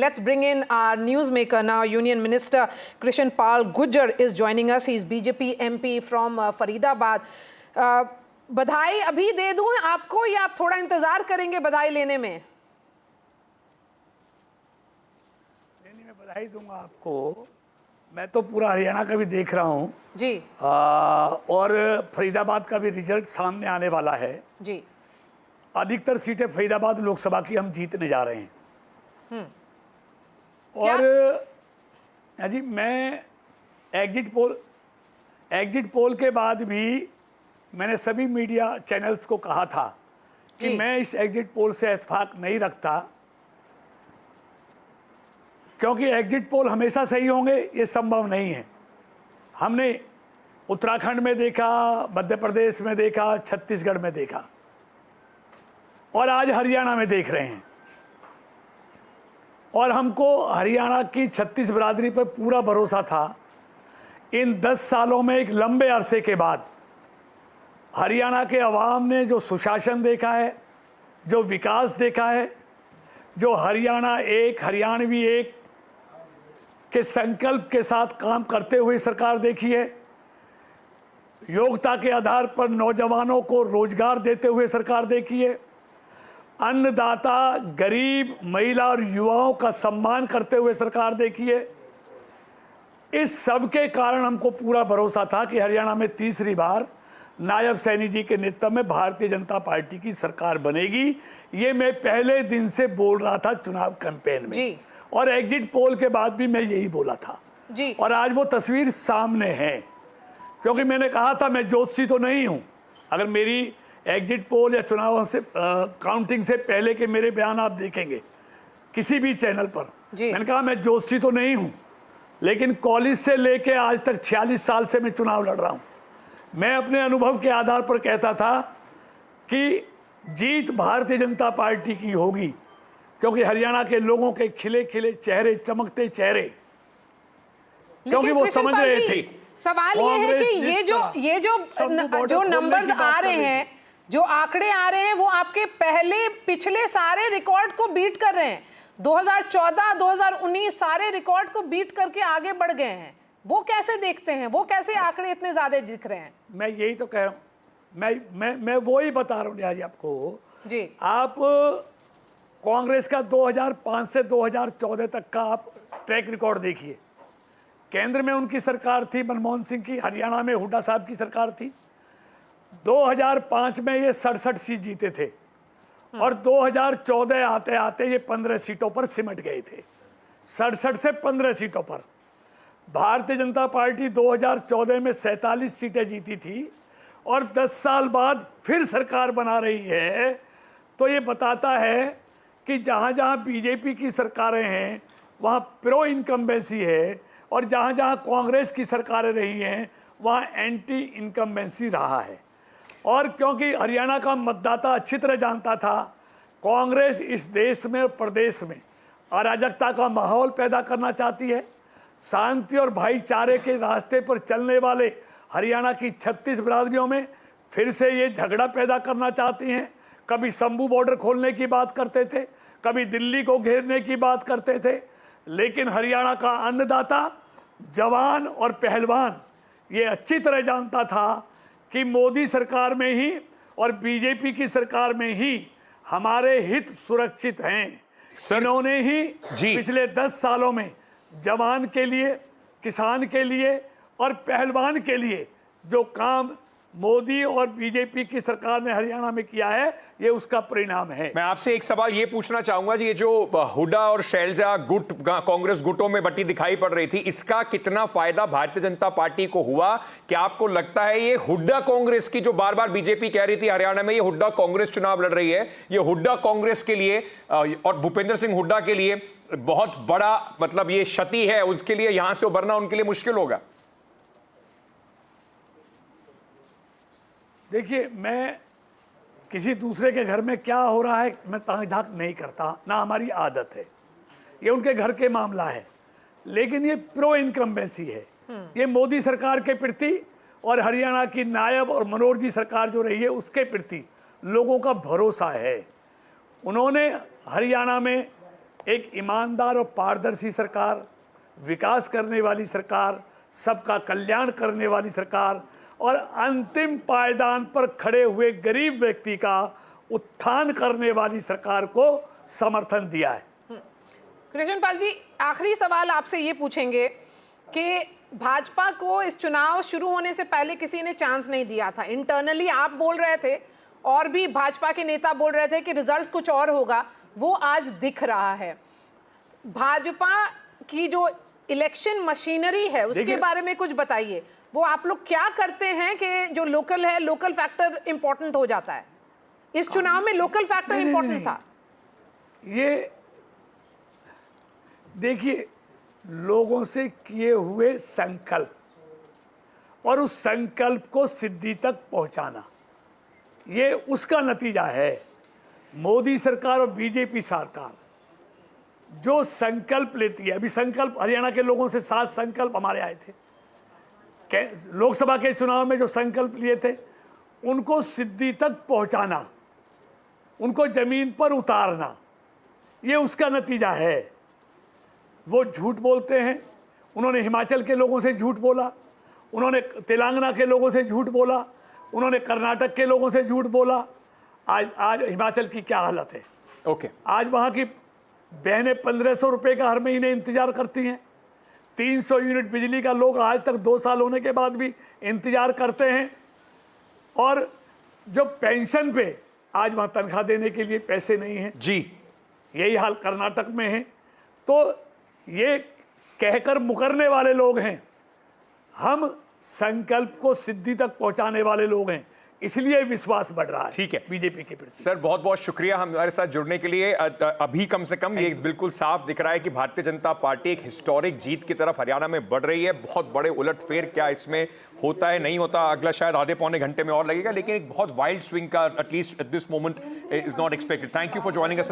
Let's bring in our newsmaker now. Union Minister Krishan Pal Gujjar is joining us. He's BJP MP from Faridabad. बधाई अभी दे दूं आपको या आप थोड़ा इंतजार करेंगे बधाई लेने में? बधाई दूंगा आपको। मैं तो पूरा हरियाणा का भी देख रहा हूँ जी। और फरीदाबाद का भी रिजल्ट सामने आने वाला है जी। अधिकतर सीटें फरीदाबाद लोकसभा की हम जीतने जा रहे हैं। और जी मैं एग्जिट पोल के बाद भी मैंने सभी मीडिया चैनल्स को कहा था कि मैं इस एग्जिट पोल से इत्तेफाक नहीं रखता, क्योंकि एग्जिट पोल हमेशा सही होंगे ये संभव नहीं है। हमने उत्तराखंड में देखा, मध्य प्रदेश में देखा, छत्तीसगढ़ में देखा और आज हरियाणा में देख रहे हैं। और हमको हरियाणा की 36 बिरादरी पर पूरा भरोसा था। इन 10 सालों में एक लंबे अरसे के बाद हरियाणा के अवाम ने जो सुशासन देखा है, जो विकास देखा है, जो हरियाणा एक हरियाणवी एक के संकल्प के साथ काम करते हुए सरकार देखी है, योग्यता के आधार पर नौजवानों को रोजगार देते हुए सरकार देखी है, अन्नदाता गरीब महिला और युवाओं का सम्मान करते हुए सरकार देखी है। इस सब के कारण हमको पूरा भरोसा था कि हरियाणा में तीसरी बार नायब सैनी जी के नेतृत्व में भारतीय जनता पार्टी की सरकार बनेगी। ये मैं पहले दिन से बोल रहा था चुनाव कैंपेन में जी। और एग्जिट पोल के बाद भी मैं यही बोला था जी। और आज वो तस्वीर सामने है, क्योंकि मैंने कहा था मैं ज्योतिषी तो नहीं हूँ। अगर मेरी एग्जिट पोल या चुनाव से काउंटिंग से पहले के मेरे बयान आप देखेंगे किसी भी चैनल पर, मैंने कहा मैं ज्योतिषी तो नहीं हूँ, लेकिन कॉलेज से लेके आज तक 46 साल से मैं चुनाव लड़ रहा हूँ। मैं अपने अनुभव के आधार पर कहता था कि जीत भारतीय जनता पार्टी की होगी, क्योंकि हरियाणा के लोगों के खिले खिले चेहरे, चमकते चेहरे, क्योंकि वो समझ रहे थे। सवाल ये है कि ये जो नंबर्स आ रहे हैं, जो आंकड़े आ रहे हैं, वो आपके पिछले सारे रिकॉर्ड को बीट कर रहे हैं। 2014, 2019 सारे रिकॉर्ड को बीट करके आगे बढ़ गए हैं। वो कैसे देखते हैं? वो कैसे आंकड़े इतने ज्यादा दिख रहे हैं? मैं यही तो कह रहा हूँ। मैं वो ही बता रहा हूँ आज आपको जी। आप कांग्रेस का 2005 से 2014 तक का आप ट्रैक रिकॉर्ड देखिए। केंद्र में उनकी सरकार थी मनमोहन सिंह की, हरियाणा में हुड्डा साहब की सरकार थी। 2005 में ये 67 सीट जीते थे और 2014 आते आते ये 15 सीटों पर सिमट गए थे। 67 से 15 सीटों पर। भारतीय जनता पार्टी 2014 में 47 सीटें जीती थी और 10 साल बाद फिर सरकार बना रही है। तो ये बताता है कि जहाँ जहाँ बीजेपी की सरकारें हैं वहाँ प्रो इनकम्बेंसी है, और जहाँ जहाँ कांग्रेस की सरकारें रही हैं वहाँ एंटी इनकम्बेंसी रहा है। और क्योंकि हरियाणा का मतदाता अच्छी तरह जानता था कांग्रेस इस देश में और प्रदेश में अराजकता का माहौल पैदा करना चाहती है, शांति और भाईचारे के रास्ते पर चलने वाले हरियाणा की 36 बिरादरियों में फिर से ये झगड़ा पैदा करना चाहती हैं। कभी शंभू बॉर्डर खोलने की बात करते थे, कभी दिल्ली को घेरने की बात करते थे, लेकिन हरियाणा का अन्नदाता, जवान और पहलवान ये अच्छी तरह जानता था कि मोदी सरकार में ही और बीजेपी की सरकार में ही हमारे हित सुरक्षित हैं। इन्होंने ही पिछले 10 सालों में जवान के लिए, किसान के लिए और पहलवान के लिए जो काम मोदी और बीजेपी की सरकार ने हरियाणा में किया है, ये उसका परिणाम है। मैं आपसे एक सवाल ये पूछना चाहूंगा जी, ये जो हुड्डा और शैलजा गुट कांग्रेस गुटों में बटी दिखाई पड़ रही थी, इसका कितना फायदा भारतीय जनता पार्टी को हुआ? क्या आपको लगता है ये हुड्डा कांग्रेस की, जो बार बार बीजेपी कह रही थी हरियाणा में ये हुड्डा कांग्रेस चुनाव लड़ रही है, ये हुड्डा कांग्रेस के लिए और भूपेंद्र सिंह हुड्डा के लिए बहुत बड़ा मतलब ये क्षति है, उसके लिए यहां से उभरना उनके लिए मुश्किल होगा? देखिए, मैं किसी दूसरे के घर में क्या हो रहा है मैं ताक झाक नहीं करता, ना हमारी आदत है, ये उनके घर के मामला है। लेकिन ये प्रो इनकम्बेंसी है, ये मोदी सरकार के प्रति और हरियाणा की नायब और मनोहर जी सरकार जो रही है उसके प्रति लोगों का भरोसा है। उन्होंने हरियाणा में एक ईमानदार और पारदर्शी सरकार, विकास करने वाली सरकार, सबका कल्याण करने वाली सरकार और अंतिम पायदान पर खड़े हुए गरीब व्यक्ति का उत्थान करने वाली सरकार को समर्थन दिया है। कृष्णपाल जी, आखिरी सवाल आपसे ये पूछेंगे कि भाजपा को इस चुनाव शुरू होने से पहले किसी ने चांस नहीं दिया था। इंटरनली आप बोल रहे थे और भी भाजपा के नेता बोल रहे थे कि रिजल्ट्स कुछ और होगा, वो आज दिख रहा है। भाजपा की जो इलेक्शन मशीनरी है उसके बारे में कुछ बताइए। वो आप लोग क्या करते हैं कि जो लोकल है, लोकल फैक्टर इंपॉर्टेंट हो जाता है? इस चुनाव में लोकल फैक्टर इंपॉर्टेंट था। ये देखिए, लोगों से किए हुए संकल्प और उस संकल्प को सिद्धि तक पहुंचाना, ये उसका नतीजा है। मोदी सरकार और बीजेपी सरकार जो संकल्प लेती है, अभी संकल्प हरियाणा के लोगों से 7 संकल्प हमारे आए थे, लोकसभा के चुनाव में जो संकल्प लिए थे उनको सिद्धि तक पहुंचाना, उनको जमीन पर उतारना, ये उसका नतीजा है। वो झूठ बोलते हैं, उन्होंने हिमाचल के लोगों से झूठ बोला, उन्होंने तेलंगाना के लोगों से झूठ बोला, उन्होंने कर्नाटक के लोगों से झूठ बोला। आज हिमाचल की क्या हालत है? आज वहाँ की बहनें 1500 रुपये का हर महीने इंतजार करती हैं। 300 यूनिट बिजली का लोग आज तक 2 साल होने के बाद भी इंतजार करते हैं। और जो पेंशन पे आज वहाँ तनख्वाह देने के लिए पैसे नहीं हैं जी, यही हाल कर्नाटक में है। तो ये कहकर मुकरने वाले लोग हैं, हम संकल्प को सिद्धि तक पहुंचाने वाले लोग हैं, इसलिए विश्वास बढ़ रहा है। ठीक है बीजेपी के प्रति। सर, बहुत बहुत शुक्रिया हमारे साथ जुड़ने के लिए। अभी कम से कम ये बिल्कुल साफ दिख रहा है कि भारतीय जनता पार्टी एक हिस्टोरिक जीत की तरफ हरियाणा में बढ़ रही है। बहुत बड़े उलटफेर क्या इसमें होता है नहीं होता, अगला शायद आधे पौने घंटे में और लगेगा, लेकिन एक बहुत वाइल्ड स्विंग का at least at this moment is not expected. Thank you for joining us.